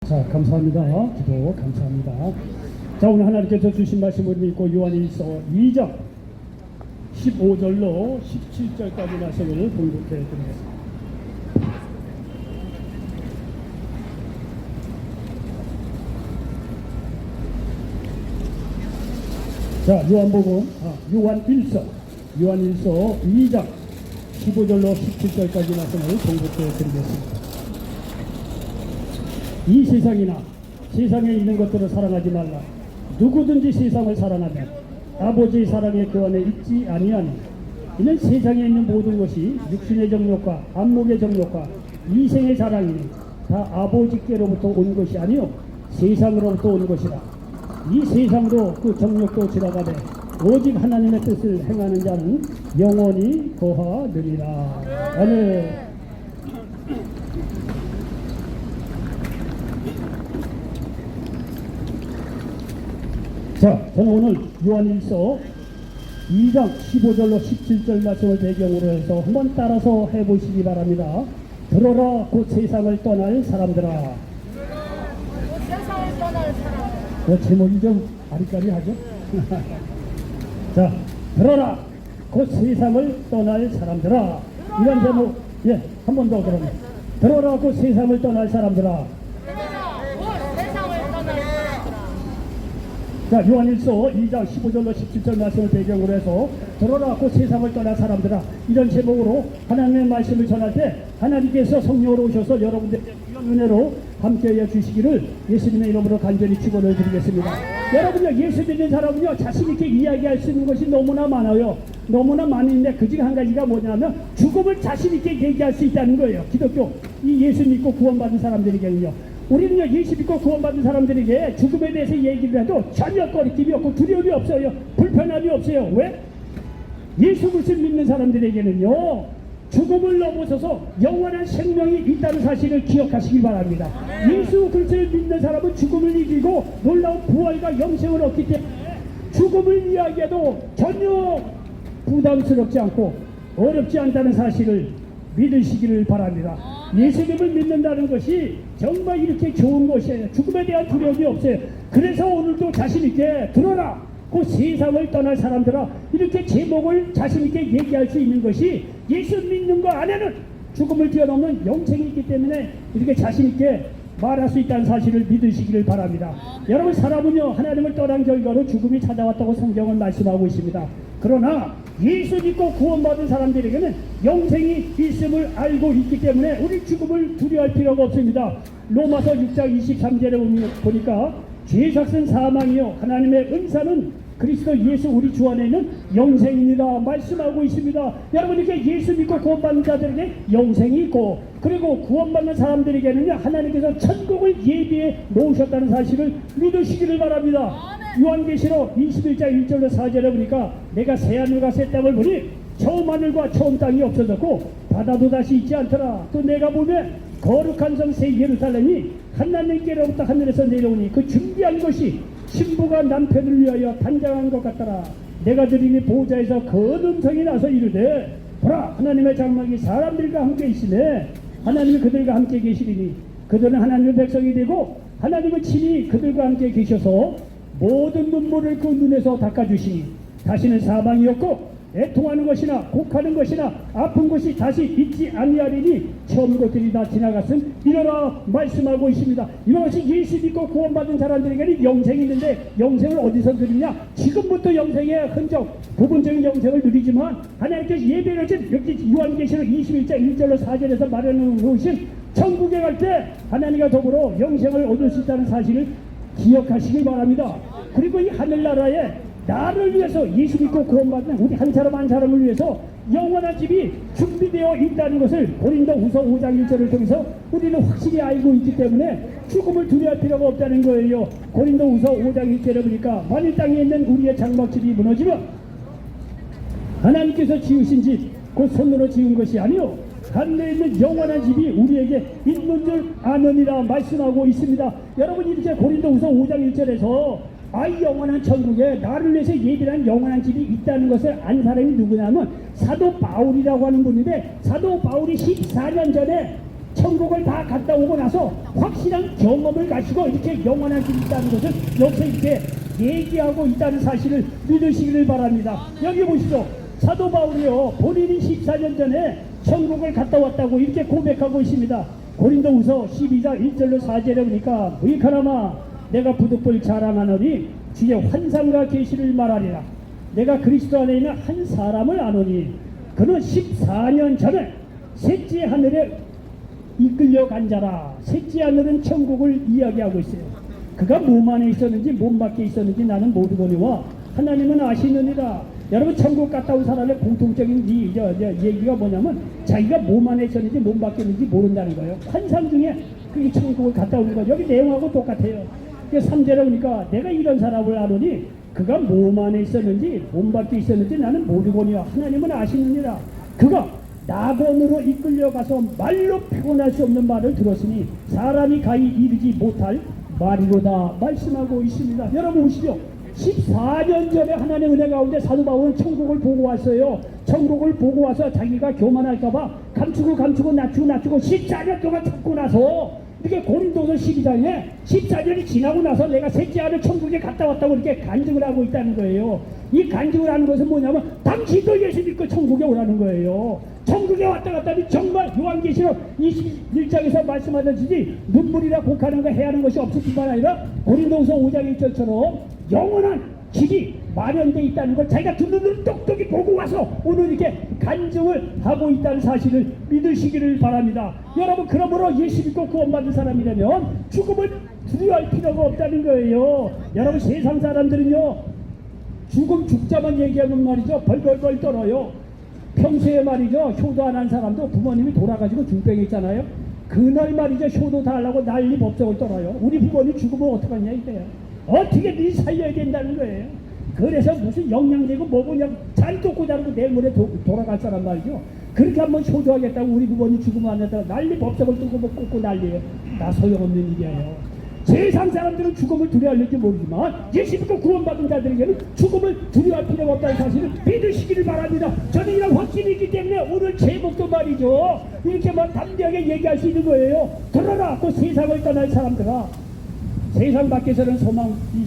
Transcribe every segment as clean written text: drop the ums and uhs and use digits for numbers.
자, 감사합니다. 기도 감사합니다. 자, 오늘 하나님께서 주신 말씀을 믿고 요한일서 2장 15절로 17절까지 말씀을 공독해 드리겠습니다. 자, 요한일서 2장 15절로 17절까지 말씀을 공독해 드리겠습니다. 이 세상이나 세상에 있는 것들을 사랑하지 말라. 누구든지 세상을 사랑하면 아버지의 사랑이 그 안에 있지 아니하니. 이는 세상에 있는 모든 것이 육신의 정욕과 안목의 정욕과 이생의 자랑이니 다 아버지께로부터 온 것이 아니요 세상으로부터 온 것이라. 이 세상도 그 정욕도 지나가되 오직 하나님의 뜻을 행하는 자는 영원히 거하느니라. 아멘. 자, 저는 오늘 요한일서 2장 15절로 17절 말씀을 배경으로 해서 한번 따라서 해보시기 바랍니다. 들어라 곧 세상을 떠날 사람들아. 곧 세상을 떠날 사람. 그 제목이 좀 아리까리하죠? 자, 들어라 곧 세상을 떠날 사람들아. 이런 제목, 예, 한 번 더 그러면. 들어라 곧 세상을 떠날 사람들아. 자, 요한일서 2장 15절로 17절 말씀을 배경으로 해서 들어라 곧 세상을 떠난 사람들아, 이런 제목으로 하나님의 말씀을 전할 때 하나님께서 성령으로 오셔서 여러분들에게 이런 은혜로 함께해 주시기를 예수님의 이름으로 간절히 축원을 드리겠습니다. 여러분요, 예수 믿는 사람은요 자신 있게 이야기할 수 있는 것이 너무나 많아요. 너무나 많은데 그중 한 가지가 뭐냐면 죽음을 자신 있게 얘기할 수 있다는 거예요. 기독교 이 예수 믿고 구원받은 사람들에게는요. 우리는요, 예수 믿고 구원받은 사람들에게 죽음에 대해서 얘기를 해도 전혀 꺼리낌이 없고 두려움이 없어요. 불편함이 없어요. 왜? 예수 그리스도를 믿는 사람들에게는요, 죽음을 넘어서서 영원한 생명이 있다는 사실을 기억하시기 바랍니다. 예수 그리스도를 믿는 사람은 죽음을 이기고 놀라운 부활과 영생을 얻기 때문에 죽음을 이야기해도 전혀 부담스럽지 않고 어렵지 않다는 사실을 믿으시기를 바랍니다. 예수님을 믿는다는 것이 정말 이렇게 좋은 것이에요. 죽음에 대한 두려움이 없어요. 그래서 오늘도 자신있게 들어라 그 세상을 떠날 사람들아, 이렇게 제목을 자신있게 얘기할 수 있는 것이 예수 믿는 거 안에는 죽음을 뛰어넘는 영생이 있기 때문에 이렇게 자신있게 말할 수 있다는 사실을 믿으시기를 바랍니다. 여러분, 사람은요 하나님을 떠난 결과로 죽음이 찾아왔다고 성경은 말씀하고 있습니다. 그러나 예수 믿고 구원받은 사람들에게는 영생이 있음을 알고 있기 때문에 우리 죽음을 두려워할 필요가 없습니다. 로마서 6장 23절에 보니까 죄삭은 사망이요 하나님의 은사는 그리스도 예수 우리 주 안에 있는 영생입니다 말씀하고 있습니다. 여러분, 이렇게 예수 믿고 구원받는 자들에게 영생이 있고, 그리고 구원받는 사람들에게는요 하나님께서 천국을 예비해 놓으셨다는 사실을 믿으시기를 바랍니다. 요한계시록 21장 1절로 4절에 보니까 내가 새하늘과 새 땅을 보니 처음 하늘과 처음 땅이 없어졌고 바다도 다시 있지 않더라. 또 내가 보면 거룩한 성 새 예루살렘이 하나님께로부터 하늘에서 내려오니 그 준비한 것이 신부가 남편을 위하여 단장한 것 같더라. 내가 들으니 보호자에서 큰 음성이 나서 이르되 보라, 하나님의 장막이 사람들과 함께 있으네. 하나님이 그들과 함께 계시리니 그들은 하나님의 백성이 되고 하나님은 친히 그들과 함께 계셔서 모든 눈물을 그 눈에서 닦아주시니 다시는 사망이 없고 애통하는 것이나 곡하는 것이나 아픈 것이 다시 있지 아니하리니 처음 것들이 다 지나갔음 이러라 말씀하고 있습니다. 이것이 예수 믿고 구원받은 사람들에게는 영생이 있는데, 영생을 어디서 누리냐? 지금부터 영생의 흔적, 부분적인 영생을 누리지만 하나님께서 예배를 진 여기 요한계시록 21장 1절로 4절에서 말해놓으신 천국에 갈 때 하나님과 더불어 영생을 얻을 수 있다는 사실을 기억하시길 바랍니다. 그리고 이 하늘나라에 나를 위해서 예수 믿고 구원받는 우리 한 사람 한 사람을 위해서 영원한 집이 준비되어 있다는 것을 고린도후서 5장 1절을 통해서 우리는 확실히 알고 있기 때문에 죽음을 두려워할 필요가 없다는 거예요. 고린도후서 5장 1절에 보니까 만일 땅에 있는 우리의 장막집이 무너지면 하나님께서 지으신 집 곧 손으로 지은 것이 아니요 하늘에 있는 영원한 집이 우리에게 있는 줄 아느니라 말씀하고 있습니다. 여러분, 이렇게 고린도후서 5장 1절에서 영원한 천국에 나를 위해서 예비한 영원한 집이 있다는 것을 안 사람이 누구냐면 사도 바울이라고 하는 분인데, 사도 바울이 14년 전에 천국을 다 갔다 오고 나서 확실한 경험을 가지고 이렇게 영원한 길이 있다는 것을 여기서 이렇게 얘기하고 있다는 사실을 믿으시기를 바랍니다. 여기 보시죠. 사도 바울이요, 본인이 14년 전에 천국을 갔다 왔다고 이렇게 고백하고 있습니다. 고린도후서 12장 1절로 4절에 보니까 무익하나마 내가 부득불 자랑하노니 주의 환상과 계시를 말하리라. 내가 그리스도 안에 있는 한 사람을 아노니 그는 14년 전에 셋째 하늘에 이끌려간 자라. 셋째 하늘은 천국을 이야기하고 있어요. 그가 몸 안에 있었는지 몸 밖에 있었는지 나는 모르거니와 하나님은 아시느니라. 여러분, 천국 갔다 온 사람의 공통적인 얘기가 뭐냐면 자기가 몸 안에 있었는지 몸 밖에 있는지 모른다는 거예요. 환상 중에 그게 천국을 갔다 오는 거예요. 여기 내용하고 똑같아요. 3절에 보니까 내가 이런 사람을 아노니 그가 몸 안에 있었는지 몸 밖에 있었는지 나는 모르거니와 하나님은 아시느니라. 그가 낙원으로 이끌려가서 말로 표현할 수 없는 말을 들었으니 사람이 가히 이르지 못할 말이로다 말씀하고 있습니다. 여러분 보시죠. 14년 전에 하나님의 은혜 가운데 사도 바울은 천국을 보고 왔어요. 천국을 보고 와서 자기가 교만할까봐 감추고 낮추고 14년 동안 참고 나서 이렇게 고린도서 12장에 14년이 지나고 나서 내가 셋째 아들 천국에 갔다 왔다고 이렇게 간증을 하고 있다는 거예요. 이 간증을 하는 것은 뭐냐면 당신도 예수 믿고 천국에 오라는 거예요. 천국에 왔다 갔다니 정말 요한계시록 21장에서 말씀하듯이 눈물이라 곡하는 거 해야 하는 것이 없을 뿐만 아니라 고린도서 5장 1절처럼 영원한 길이 마련되어 있다는 걸 자기가 두 눈으로 똑똑히 보고 와서 오늘 이렇게 간증을 하고 있다는 사실을 믿으시기를 바랍니다. 여러분, 그러므로 예수 믿고 구원받은 사람이라면 죽음을 두려워할 필요가 없다는 거예요. 여러분, 세상 사람들은요 죽자만 얘기하면 말이죠 벌벌벌 떨어요. 평소에 말이죠 효도 안 한 사람도 부모님이 돌아가지고 중병에 있잖아요. 그날 말이죠 효도 다 하려고 난리 법석을 떨어요. 우리 부모님 죽으면 어떡하냐 이거예요. 어떻게 네 살려야 된다는 거예요. 그래서 무슨 영양제고 뭐고 그냥 잘 쫓고 자르고 내일 모레 돌아갈 사람 말이죠. 그렇게 한번 효도하겠다고 우리 부모님 죽으면 안 된다고 난리 법석을 뚫고 뭐 꽂고 난리예요. 나 소용없는 일이에요. 세상 사람들은 죽음을 두려워할지 모르지만 예수 믿고 구원받은 자들에게는 죽음을 두려워할 필요가 없다는 사실을 믿으시기를 바랍니다. 저는 이런 확신이 있기 때문에 오늘 제목도 말이죠 이렇게 막 담대하게 얘기할 수 있는 거예요. 들어라, 그 세상을 떠날 사람들아. 세상 밖에서는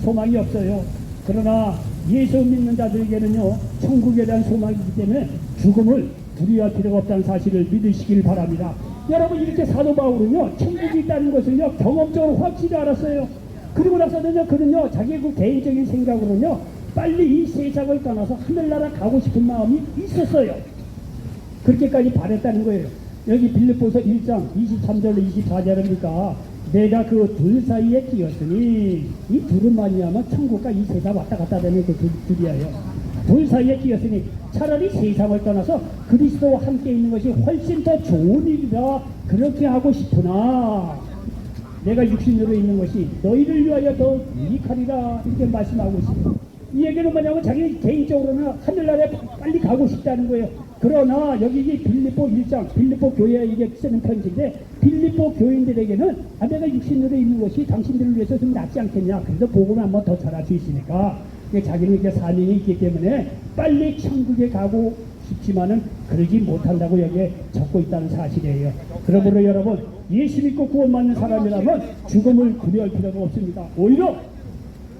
소망이 없어요. 그러나 예수 믿는 자들에게는요 천국에 대한 소망이기 때문에 죽음을 두려워할 필요가 없다는 사실을 믿으시길 바랍니다. 여러분, 이렇게 사도 바울은요 천국이 있다는 것을요 경험적으로 확실히 알았어요. 그리고 나서는요 그는요 자기 그 개인적인 생각으로는요 빨리 이 세상을 떠나서 하늘나라 가고 싶은 마음이 있었어요. 그렇게까지 바랬다는 거예요. 여기 빌립보서 1장 23절로 24절입니까? 내가 그 둘 사이에 끼었으니 이 둘은 말미암아 천국과 이 세상 왔다 갔다 되는 그 둘이에요. 둘 사이에 끼었으니 차라리 세상을 떠나서 그리스도와 함께 있는 것이 훨씬 더 좋은 일이라 그렇게 하고 싶으나 내가 육신으로 있는 것이 너희를 위하여 더 유익하리라 이렇게 말씀하고 있습니다. 이 얘기는 뭐냐면 자기 개인적으로는 하늘나라에 빨리 가고 싶다는 거예요. 그러나 여기 빌립보 1장 빌립보 교회에 이게 쓰는 편지인데 빌립보 교인들에게는 내가 육신으로 있는 것이 당신들을 위해서 좀 낫지 않겠냐. 그래서 복음을 한번 더 전할 수 있으니까 자기는 이렇게 사명이 있기 때문에 빨리 천국에 가고 싶지만은 그러지 못한다고 여기에 적고 있다는 사실이에요. 그러므로 여러분, 예수 믿고 구원받는 사람이라면 죽음을 두려워할 필요가 없습니다. 오히려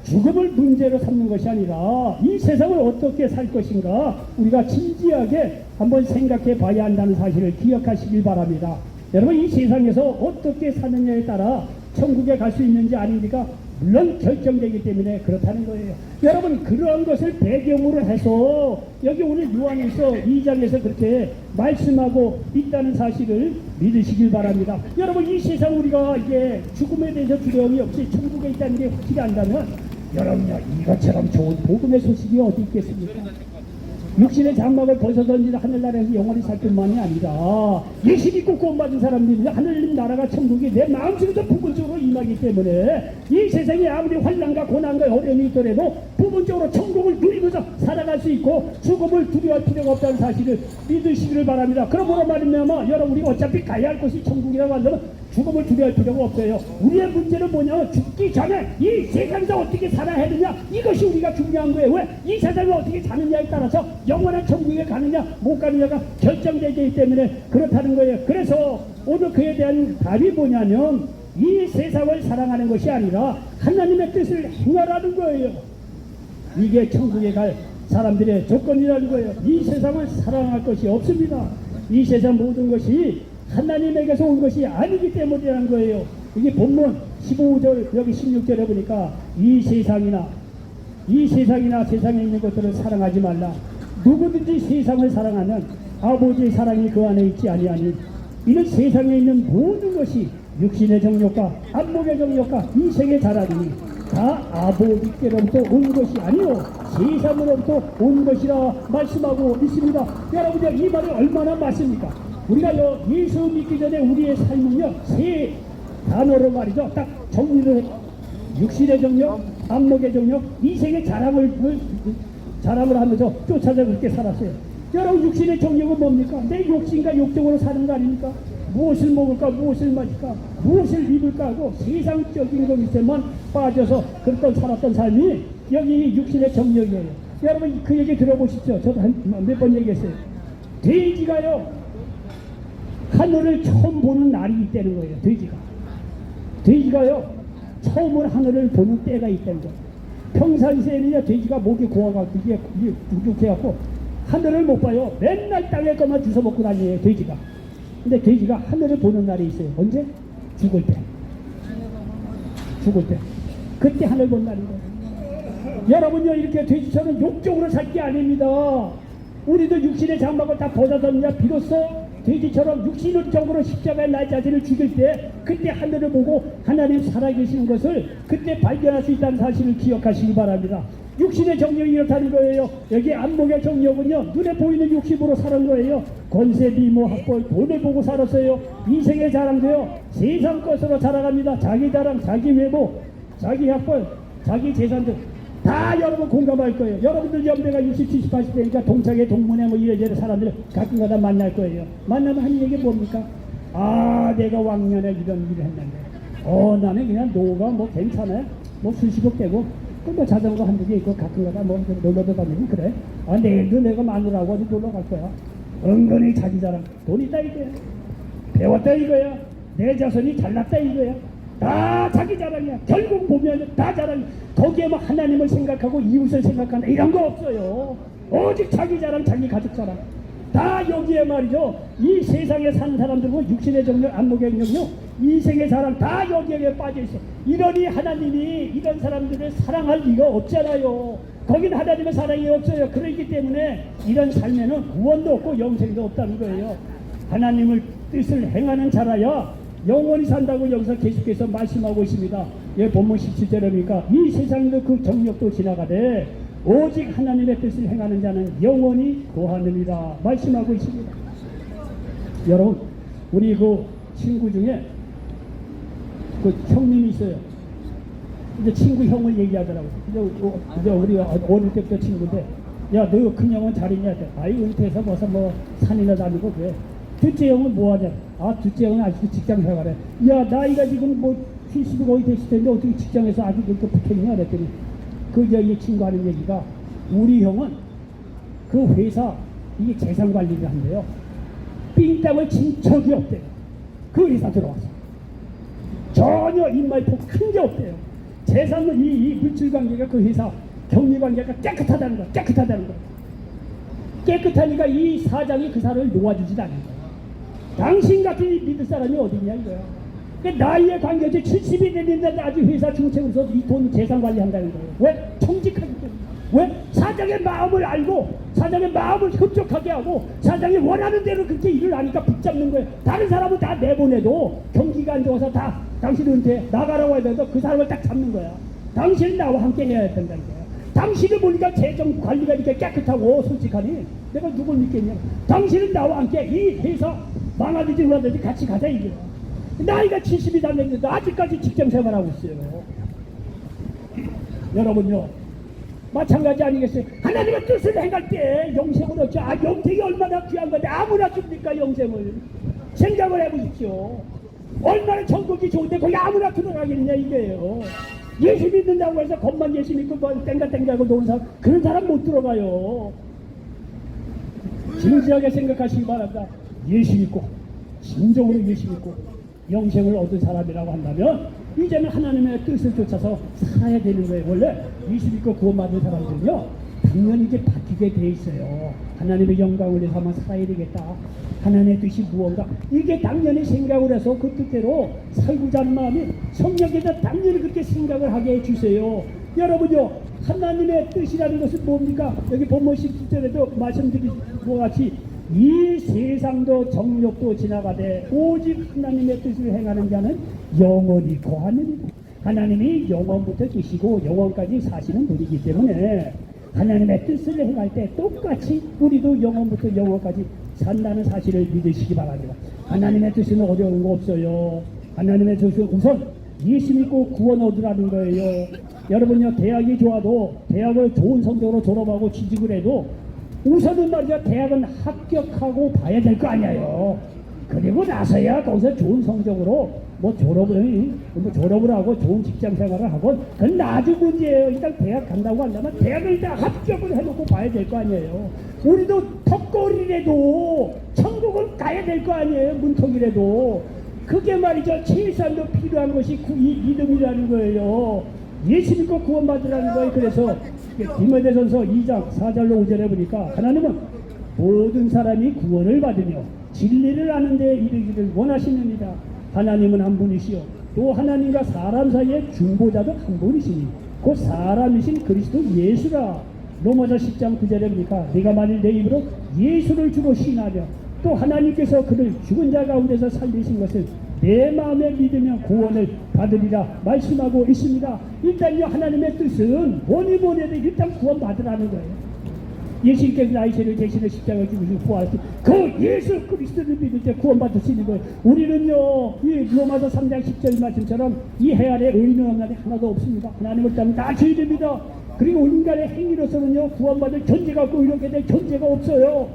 죽음을 문제로 삼는 것이 아니라 이 세상을 어떻게 살 것인가 우리가 진지하게 한번 생각해 봐야 한다는 사실을 기억하시길 바랍니다. 여러분, 이 세상에서 어떻게 사느냐에 따라 천국에 갈 수 있는지 아닌지가 물론 결정되기 때문에 그렇다는 거예요. 여러분, 그러한 것을 배경으로 해서 여기 오늘 요한일서 2장에서 그렇게 말씀하고 있다는 사실을 믿으시길 바랍니다. 여러분, 이 세상 우리가 이게 죽음에 대해서 두려움이 없이 천국에 있다는 게 확실히 안다면 여러분요 이것처럼 좋은 복음의 소식이 어디 있겠습니까? 육신의 장막을 벗어던진 하늘나라에서 영원히 살 뿐만이 아니라 예수 믿고 구원받은 사람들이 하늘님 나라가 천국이 내 마음속에서 부분적으로 임하기 때문에 이 세상에 아무리 환난과 고난과 어려움이 있더라도 부분적으로 천국을 누리면서 살아갈 수 있고 죽음을 두려워할 필요가 없다는 사실을 믿으시기를 바랍니다. 그러므로 말이면 여러분, 우리가 어차피 가야 할 곳이 천국이라고 한다면 죽음을 두려워할 필요가 없어요. 우리의 문제는 뭐냐면 죽기 전에 이 세상에서 어떻게 살아야 되느냐, 이것이 우리가 중요한 거예요. 왜? 이 세상을 어떻게 사느냐에 따라서 영원한 천국에 가느냐 못 가느냐가 결정되기 때문에 그렇다는 거예요. 그래서 오늘 그에 대한 답이 뭐냐면 이 세상을 사랑하는 것이 아니라 하나님의 뜻을 행하라는 거예요. 이게 천국에 갈 사람들의 조건이라는 거예요. 이 세상을 사랑할 것이 없습니다. 이 세상 모든 것이 하나님에게서 온 것이 아니기 때문이라는 거예요. 이게 본문 15절 여기 16절에 보니까 이 세상이나 세상에 있는 것들을 사랑하지 말라. 누구든지 세상을 사랑하면 아버지의 사랑이 그 안에 있지 아니하니 이는 세상에 있는 모든 것이 육신의 정욕과 안목의 정욕과 이생의 자랑이니 다 아버지께로부터 온 것이 아니요 세상으로부터 온 것이라 말씀하고 있습니다. 여러분들 이 말이 얼마나 맞습니까? 우리가 예수 믿기 전에 우리의 삶은요 세 단어로 말이죠 딱 정리를 해요. 육신의 정욕, 안목의 정욕, 이생의 자랑을 하면서 쫓아서 그렇게 살았어요. 여러분 육신의 정욕은 뭡니까? 내 욕심과 욕정으로 사는 거 아닙니까? 무엇을 먹을까, 무엇을 마실까, 무엇을 입을까 하고 세상적인 것에만 빠져서 그랬던 살았던 삶이 여기 육신의 정욕이에요. 여러분 그 얘기 들어보십시오. 저도 몇 번 얘기했어요. 돼지가요 하늘을 처음 보는 날이 있다는 거예요. 돼지가요 처음으로 하늘을 보는 때가 있다는 거예요. 평상시에는요 돼지가 목이 고와가지고 이게 눅눅해갖고 하늘을 못 봐요. 맨날 땅에 것만 주워 먹고 다녀요 돼지가. 근데 돼지가 하늘을 보는 날이 있어요. 언제? 죽을 때. 그때 하늘 본 날인 거예요. 여러분요 이렇게 돼지처럼 욕정으로 살 게 아닙니다. 우리도 육신의 장막을 다 벗어졌냐 비로소 돼지처럼 육신적으로 십자가에 나 자신을 죽일 때 그때 하늘을 보고 하나님 살아계시는 것을 그때 발견할 수 있다는 사실을 기억하시기 바랍니다. 육신의 정욕이 이렇다는 거예요. 여기 안목의 정욕은요 눈에 보이는 욕심으로 사는 거예요. 권세, 미모, 학벌, 돈을 보고 살았어요. 이생의 자랑도요 세상 것으로 자랑합니다. 자기 자랑, 자기 외모, 자기 학벌, 자기 재산들 다 여러분 공감할 거예요. 여러분들 연배가 60, 70, 80대니까 동창회, 동문회 뭐 이래저래 사람들 가끔가다 만날 거예요. 만나면 하는 얘기 뭡니까? 아 내가 왕년에 이런 일을 했는데 나는 그냥 노가 뭐 괜찮아 뭐 술시국 되고 뭐 자전거 한두 개 있고 가끔가다 뭐 놀러도 다니고 그래. 내일도 내가 마누라하고 어디 놀러 갈 거야. 은근히 자기 자랑 돈 있다 이거야. 배웠다 이거야. 내 자손이 잘났다 이거야. 다 자기 자랑이야. 결국 보면 다 자랑. 거기에 뭐 하나님을 생각하고 이웃을 생각한다 이런 거 없어요. 오직 자기 자랑, 자기 가족 자랑. 다 여기에 말이죠. 이 세상에 사는 사람들은 육신의 정력, 안목의 정력, 이생의 자랑 다 여기에 빠져 있어. 이러니 하나님이 이런 사람들을 사랑할 리가 없잖아요. 거긴 하나님의 사랑이 없어요. 그렇기 때문에 이런 삶에는 구원도 없고 영생도 없다는 거예요. 하나님을 뜻을 행하는 자라야 영원히 산다고 여기서 계속해서 말씀하고 있습니다. 예, 본문 17절에 보니까 이 세상도 그 정력도 지나가되 오직 하나님의 뜻을 행하는 자는 영원히 거하느니라 말씀하고 있습니다. 여러분 우리 그 친구 중에 그 형님이 있어요. 이제 친구 형을 얘기하더라고요. 이제 우리 어릴 때부터 친구인데 야 너 큰 형은 잘 있냐? 아이 은퇴해서 벌써 뭐 산이나 다니고 그래. 둘째 형은 뭐 하냐? 둘째 형은 아직도 직장 생활해. 야 나이가 지금 뭐 70이 거의 됐을 텐데 어떻게 직장에서 아직 그렇게 붙어있냐? 그랬더니 이 친구 하는 얘기가 우리 형은 그 회사 이게 재산 관리를 한대요. 삥땅을 친 적이 없대요. 그 회사 들어와서 전혀 입말폭 큰 게 없대요. 재산은 이 물질 관계가 그 회사 경리 관계가 깨끗하다는 거야. 깨끗하니까 이 사장이 그 사람을 놓아주지도 않는 거야. 당신 같은 믿을 사람이 어디냐 이거야. 나이에 관계없이 70이 됐는데 아직 회사 중책으로서 이 돈 재산 관리한다는 거예요. 왜? 정직하기 때문에. 왜? 사장의 마음을 알고 사장의 마음을 흡족하게 하고 사장이 원하는 대로 그렇게 일을 하니까 붙잡는 거예요. 다른 사람은 다 내보내도 경기가 안 좋아서 다 당신 은퇴 나가라고 해도 그 사람을 딱 잡는 거야. 당신은 나와 함께 해야 된다는 거야. 당신을 보니까 재정 관리가 이렇게 깨끗하고 솔직하니 내가 누굴 믿겠냐. 당신은 나와 함께 이 회사 망하든지 그러든지 같이 가자 이거야. 나이가 70이 다 됐는데 아직까지 직장 생활하고 있어요. 여러분요 마찬가지 아니겠어요? 하나님의 뜻을 행할 때 영생을 얻죠. 영생이 얼마나 귀한 건데 아무나 줍니까 영생을. 생각을 해보십시오. 얼마나 천국이 좋은데 거기 아무나 들어가겠냐 이게요. 예수 믿는다고 해서 겉만 예수 믿고 뭐 땡가땡가하고 노는 사람, 그런 사람 못 들어가요. 진지하게 생각하시기 바랍니다. 예수 믿고 진정으로 예수 믿고 영생을 얻은 사람이라고 한다면 이제는 하나님의 뜻을 쫓아서 살아야 되는 거예요. 원래 예수 믿고 구원받은 사람들은요 당연히 이제 바뀌게 돼 있어요. 하나님의 영광을 위해서 한번 살아야 되겠다. 하나님의 뜻이 무언가 이게 당연히 생각을 해서 그 뜻대로 살고자 하는 마음이 성령께서 당연히 그렇게 생각을 하게 해주세요. 여러분요 하나님의 뜻이라는 것은 뭡니까? 여기 본문 17절에도 말씀드린 것 같이 이 세상도 정욕도 지나가되 오직 하나님의 뜻을 행하는 자는 영원히 거하느니라. 하나님이 영원부터 계시고 영원까지 사시는 분이기 때문에 하나님의 뜻을 행할 때 똑같이 우리도 영원부터 영원까지 산다는 사실을 믿으시기 바랍니다. 하나님의 뜻은 어려운 거 없어요. 하나님의 뜻은 우선 예수 믿고 구원 얻으라는 거예요. 여러분요 대학이 좋아도 대학을 좋은 성적으로 졸업하고 취직을 해도 우선은 말이야 대학은 합격하고 봐야 될 거 아니에요. 그리고 나서야 거기서 좋은 성적으로 뭐 졸업을 하고 좋은 직장 생활을 하고 그건 나중 문제예요. 일단 대학 간다고 한다면 대학을 일단 합격을 해놓고 봐야 될 거 아니에요. 우리도 턱걸이라도 천국을 가야 될 거 아니에요. 문턱이라도. 그게 말이죠 최소한도 필요한 것이 믿음이라는 거예요. 예수 믿고 구원받으라는 거예요. 그래서 디모데전서 2장 4절로 5절에 보니까 하나님은 모든 사람이 구원을 받으며 진리를 아는 데 이르기를 원하시느니라. 하나님은 한 분이시요 또 하나님과 사람 사이의 중보자도 한 분이시니 곧 사람이신 그리스도 예수라. 로마서 10장 9절에 보니까 네가 만일 내 입으로 예수를 주로 시인하며 또 하나님께서 그를 죽은 자 가운데서 살리신 것을 내 마음에 믿으면 구원을 받으리라 말씀하고 있습니다. 일단요 하나님의 뜻은 뭐니 뭐니 해도 일단 구원 받으라는 거예요. 예수님께서 나의 죄를 대신해 십자가에 죽으시고 부활하신 그 예수 그리스도를 믿을 때 구원받을 수 있는 거예요. 우리는요 이 로마서 3장 10절 말씀처럼 이 해 아래 의인은 없나니 하나도 없습니다. 하나님을 따르면 다 죄입니다. 그리고 인간의 행위로서는요 구원받을 존재가 없고 이렇게 될 존재가 없어요.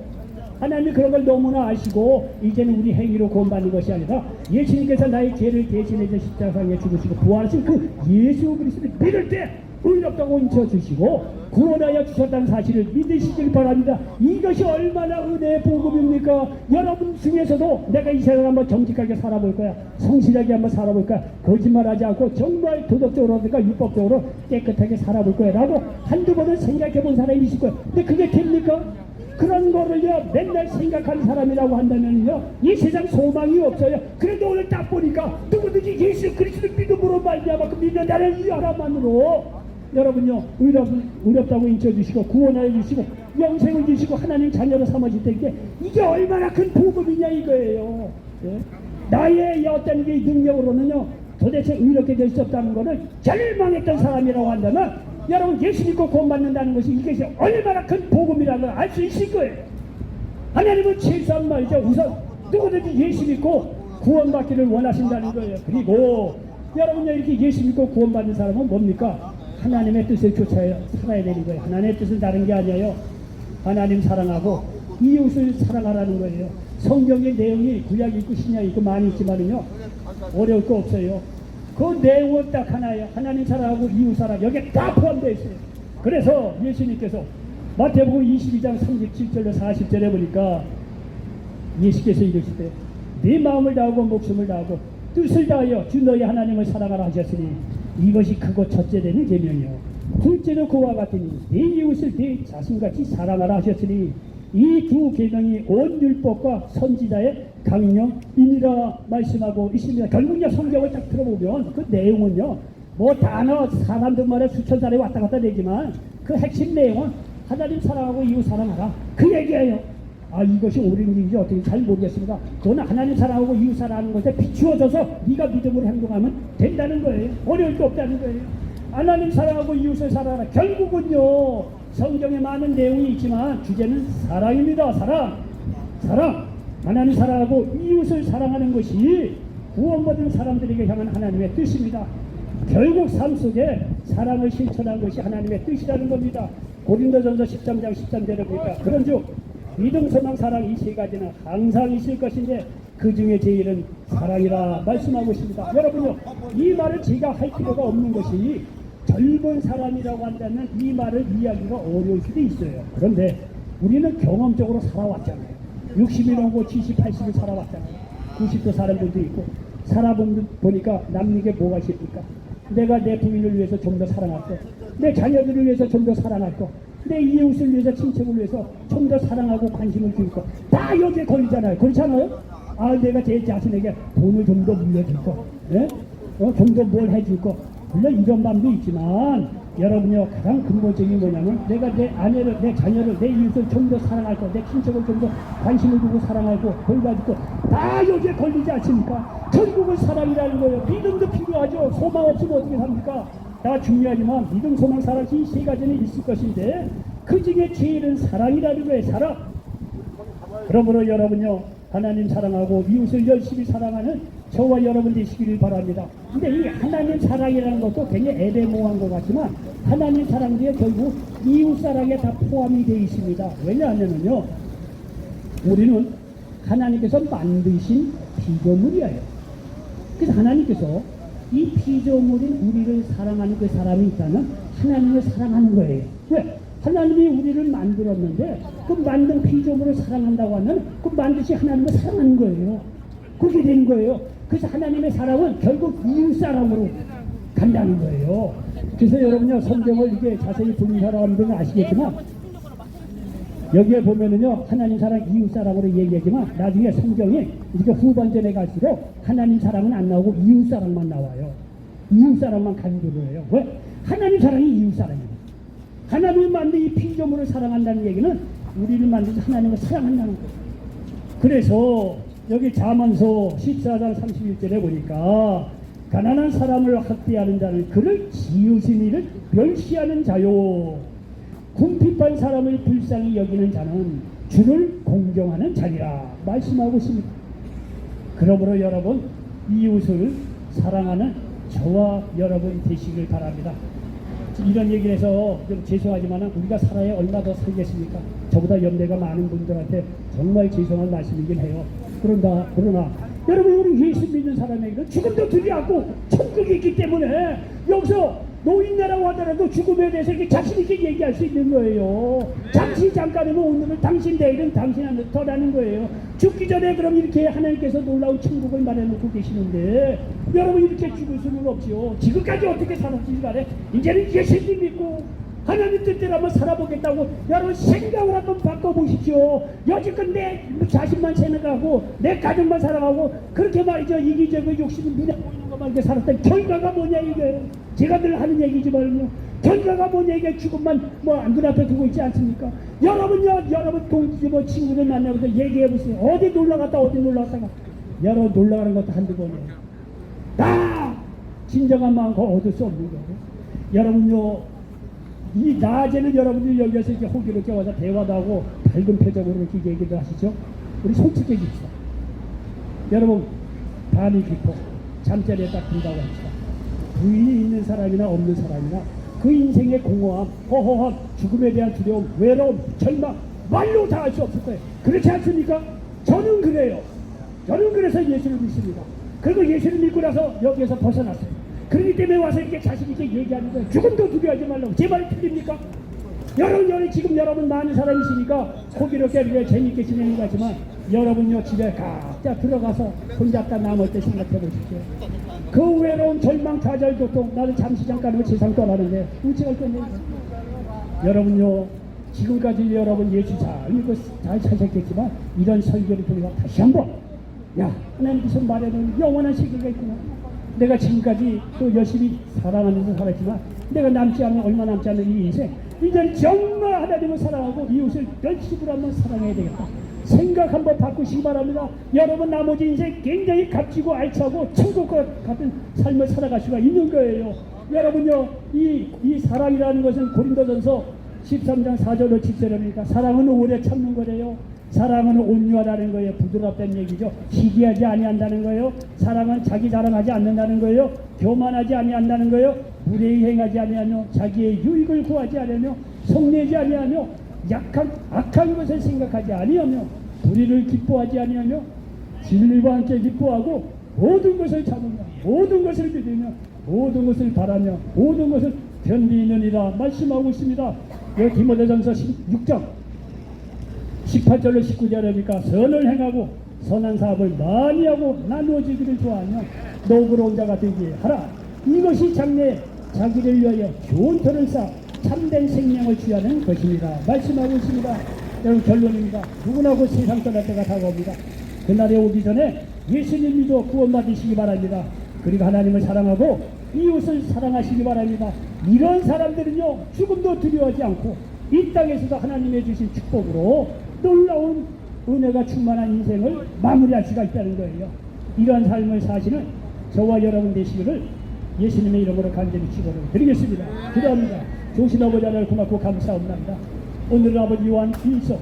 하나님이 그런 걸 너무나 아시고 이제는 우리 행위로 구원받는 것이 아니라 예수님께서 나의 죄를 대신해 십자가에 죽으시고 부활하신 그 예수 그리스도를 믿을 때 의롭다고 인쳐주시고 구원하여 주셨다는 사실을 믿으시길 바랍니다. 이것이 얼마나 은혜의 복음입니까? 여러분 중에서도 내가 이 세상을 한번 정직하게 살아볼 거야, 성실하게 한번 살아볼 거야, 거짓말하지 않고 정말 도덕적으로든가 율법적으로 깨끗하게 살아볼 거야 라고 한두 번은 생각해 본 사람이 있을 거야. 근데 그게 됩니까? 그런 거를요 맨날 생각하는 사람이라고 한다면요 이 세상 소망이 없어요. 그런데 오늘 딱 보니까 누구든지 예수 그리스도 믿음으로 말미암아 그 믿는다는 이 하나만으로 여러분요 의롭다고 인쳐주시고 구원하여 주시고 영생을 주시고 하나님 자녀로 삼아줄 때 이게 얼마나 큰 복음이냐 이거예요. 예? 나의 어떤 게 능력으로는요 도대체 의롭게 될 수 없다는 것을 절망했던 사람이라고 한다면 여러분 예수 믿고 구원받는다는 것이 이것이 얼마나 큰 복음이라는 걸 알 수 있을 거예요. 하나님은 최소한 말이죠 우선 누구든지 예수 믿고 구원받기를 원하신다는 거예요. 그리고 여러분요 이렇게 예수 믿고 구원받는 사람은 뭡니까? 하나님의 뜻을 쫓아야 살아야 되는 거예요. 하나님의 뜻은 다른 게 아니에요. 하나님 사랑하고 이웃을 사랑하라는 거예요. 성경의 내용이 구약 있고 신약 있고 많이 있지만은요 어려울 거 없어요. 그 내용은 딱 하나예요. 하나님 사랑하고 이웃 사랑 여기에 다 포함되어 있어요. 그래서 예수님께서 마태복음 22장 37절로 40절에 보니까 예수께서 이르실 때 네 마음을 다하고 목숨을 다하고 뜻을 다하여 주 너희 하나님을 사랑하라 하셨으니 이것이 크고 첫째 되는 계명이요 둘째도 그와 같으니 네 이웃을 네 자신같이 사랑하라 하셨으니 이 두 계명이 온 율법과 선지자의 강령이니라 말씀하고 있습니다. 결국요 성경을 딱 들어보면 그 내용은요 뭐 단어 사람들마다 수천 사람이 왔다 갔다 되지만 그 핵심 내용은 하나님 사랑하고 이웃 사랑하라 그 얘기예요. 아 이것이 옳은 일인지 어떻게 잘 모르겠습니다. 그거는 하나님 사랑하고 이웃 사랑하는 것에 비추어져서 네가 믿음으로 행동하면 된다는 거예요. 어려울 게 없다는 거예요. 하나님 사랑하고 이웃을 사랑하라. 결국은요 성경에 많은 내용이 있지만 주제는 사랑입니다. 사랑. 하나님 사랑하고 이웃을 사랑하는 것이 구원받은 사람들에게 향한 하나님의 뜻입니다. 결국 삶 속에 사랑을 실천한 것이 하나님의 뜻이라는 겁니다. 고린도전서 13장 13절에 보니까 그런즉 믿음, 소망, 사랑 이 세 가지는 항상 있을 것인데 그 중에 제일은 사랑이라 말씀하고 있습니다. 여러분요, 이 말을 제가 할 필요가 없는 것이 젊은 사람이라고 한다면 이 말을 이해하기가 어려울 수도 있어요. 그런데 우리는 경험적으로 살아왔잖아요. 60이 넘고 70, 80을 살아왔잖아요. 90도 사람들도 있고 살아보니까 남는 게 뭐가 있습니까? 내가 내 부인을 위해서 좀 더 사랑할 거, 내 자녀들을 위해서 좀 더 사랑할 거, 내 이웃을 위해서 친척을 위해서 좀 더 사랑하고 관심을 줄 거, 다 여기에 걸리잖아요. 그렇잖아요? 아, 내가 제 자신에게 돈을 좀 더 물려줄 거, 예? 좀 더 뭘 해줄 거, 물론 이런 마음도 있지만 여러분요, 가장 근본적인 뭐냐면 내가 내 아내를, 내 자녀를, 내 이웃을 좀 더 사랑할 거, 내 친척을 좀 더 관심을 두고 사랑하고 돌봐줄 거, 다 여기에 걸리지 않습니까? 결국은 사랑이라는 거예요. 믿음도 필요하죠. 소망 없으면 어떻게 삽니까? 다 중요하지만 믿음, 소망, 사랑 이 세 가지는 있을 것인데 그 중에 제일은 사랑이라는 거예요. 사랑. 그러므로 여러분요, 하나님 사랑하고 이웃을 열심히 사랑하는 저와 여러분 되시기를 바랍니다. 근데 이 하나님 사랑이라는 것도 굉장히 애매모호한 것 같지만 하나님 사랑 뒤에 결국 이웃 사랑에 다 포함이 되어 있습니다. 왜냐하면요, 우리는 하나님께서 만드신 피조물이에요. 그래서 하나님께서 이 피조물인 우리를 사랑하는 그 사람이 있다면 하나님을 사랑하는 거예요. 왜? 하나님이 우리를 만들었는데 그 만든 피조물을 사랑한다고 하면 그 만드신 하나님을 사랑하는 거예요. 그렇게 되는 거예요. 그래서 하나님의 사랑은 결국 이웃 사랑으로 간다는 거예요. 그래서 여러분요, 성경을 이게 자세히 보는 사람들은 아시겠지만 여기에 보면은요, 하나님 사랑, 이웃 사랑으로 얘기하지만 나중에 성경이 이렇게 후반전에 갈수록 하나님 사랑은 안 나오고 이웃 사랑만 나와요. 이웃 사랑만 강조를 해요. 왜? 하나님 사랑이 이웃 사랑이에요. 하나님을 만든 이 피조물을 사랑한다는 얘기는 우리를 만든 하나님을 사랑한다는 거예요. 그래서 여기 잠언서 14장 31절에 보니까 가난한 사람을 학대하는 자는 그를 지으신 이를 멸시하는 자요, 궁핍한 사람을 불쌍히 여기는 자는 주를 공경하는 자리라 말씀하고 있습니다. 그러므로 여러분, 이웃을 사랑하는 저와 여러분 되시길 바랍니다. 이런 얘기를 해서 좀 죄송하지만 우리가 살아야 얼마 더 살겠습니까? 저보다 연배가 많은 분들한테 정말 죄송한 말씀이긴 해요. 그러나 여러분, 우리 예수 믿는 사람에게는 죽음도 두려워하고 천국이 있기 때문에 여기서 노인네라고 하더라도 죽음에 대해서 이렇게 자신있게 얘기할 수 있는 거예요. 잠시 잠깐이면 오늘은 당신, 내일은 당신 안에 더라는 거예요. 죽기 전에 그럼 이렇게 하나님께서 놀라운 천국을 마련해놓고 계시는데 여러분, 이렇게 죽을 수는 없죠. 지금까지 어떻게 살았는지 간에 이제는 예수님 믿고 하나님 뜻대로 한번 살아보겠다고 여러분 생각을 한번 바꿔보십시오. 여지껏 내 자신만 생각하고 내 가족만 사랑하고 그렇게 말이죠, 이기적인 욕심이 눈에 보이는 것만 이렇게 살았던 결과가 뭐냐 이거예요. 제가 늘 하는 얘기지만요, 결과가 뭐냐, 이게 죽음만 눈앞에 두고 있지 않습니까? 여러분요, 여러분 동지 친구들 만나면서 얘기해보세요. 어디 놀러갔다가 여러분 놀러가는 것도 한두 번이에요. 다 진정한 마음과 얻을 수 없는 거예요. 여러분요, 이 낮에는 여러분들이 여기서 이렇게 호기롭게 와서 대화도 하고 밝은 표정으로 이렇게 얘기도 하시죠. 우리 솔직해집시다. 여러분, 밤이 깊고 잠자리에 딱 든다고 합시다. 부인이 있는 사람이나 없는 사람이나 그 인생의 공허함, 허허함, 죽음에 대한 두려움, 외로움, 절망 말로 다 할 수 없을 거예요. 그렇지 않습니까? 저는 그래요. 저는 그래서 예수를 믿습니다. 그리고 예수를 믿고 나서 여기에서 벗어났어요. 그렇기 때문에 와서 이렇게 자신있게 얘기하는 거예요. 죽음도 두려워하지 말라고. 제 말이 틀립니까? 여러분, 지금 여러분 많은 사람이시니까 호기롭게 재밌게 지내는 것 같지만 여러분요, 집에 각자 들어가서 혼자다 남을 때 생각해 보십시오. 그 외로운 절망, 좌절, 고통, 나는 잠시 잠깐이면 세상 떠나는데 우찌할 거냐. 여러분요, 지금까지 여러분 예수 잘 믿고 잘 사셨겠지만 이런 설교를 통해서 다시 한번, 야, 하나님께서 말해놓은 영원한 세계가 있구나. 내가 지금까지 또 열심히 사랑하면서 살았지만 내가 얼마 남지 않은 이 인생, 이제는 정말 하나님을 사랑하고 이웃을 열심으로 한번 사랑해야 되겠다. 생각 한번 바꾸시기 바랍니다. 여러분, 나머지 인생 굉장히 값지고 알차고 천국과 같은 삶을 살아갈 수가 있는 거예요. 여러분요, 이 사랑이라는 것은 고린도전서 13장 4절로 7절입니까? 사랑은 오래 참는 거래요. 사랑은 온유하다는 거예요. 부드럽다는 얘기죠. 시기하지 아니한다는 거예요. 사랑은 자기 자랑하지 않는다는 거예요. 교만하지 아니한다는 거예요. 무례히 행하지 아니하며 자기의 유익을 구하지 아니하며 성내지 아니하며 악한 것을 생각하지 아니하며 불의를 기뻐하지 아니하며 진리와 함께 기뻐하고 모든 것을 참으며 모든 것을 믿으며 모든 것을 바라며 모든 것을 견디느니라 말씀하고 있습니다. 여기 디모데전서 16장 18절로 19절이니까 선을 행하고 선한 사업을 많이 하고 나누어지기를 좋아하며 노그러운 자가 되게 하라. 이것이 장래에 자기를 위하여 좋은 터를 쌓아 참된 생명을 취하는 것입니다. 말씀하고 있습니다. 여러분 결론입니다. 누구나 곧 세상 떠날 때가 다가옵니다. 그날에 오기 전에 예수님 믿어 구원받으시기 바랍니다. 그리고 하나님을 사랑하고 이웃을 사랑하시기 바랍니다. 이런 사람들은요 죽음도 두려워하지 않고 이 땅에서도 하나님의 주신 축복으로 놀라운 은혜가 충만한 인생을 마무리할 수가 있다는 거예요. 이러한 삶을 사시는 저와 여러분 되시기를 예수님의 이름으로 간절히 축원을 드리겠습니다. 기도합니다. 좋으신 아버지 하나님 고맙고 감사합니다. 오늘 아버지 요한 1서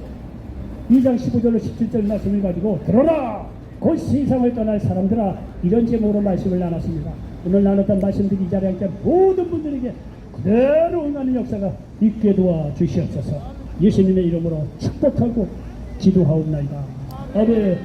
2장 15절로 17절 말씀을 가지고 들어라 곧 세상을 떠날 사람들아 이런 제목으로 말씀을 나눴습니다. 오늘 나눴던 말씀들이 이 자리에 함께 모든 분들에게 그대로 응하는 역사가 있게 도와주시옵소서. 예수님의 이름으로 축복하고 기도하옵나이다. 아멘.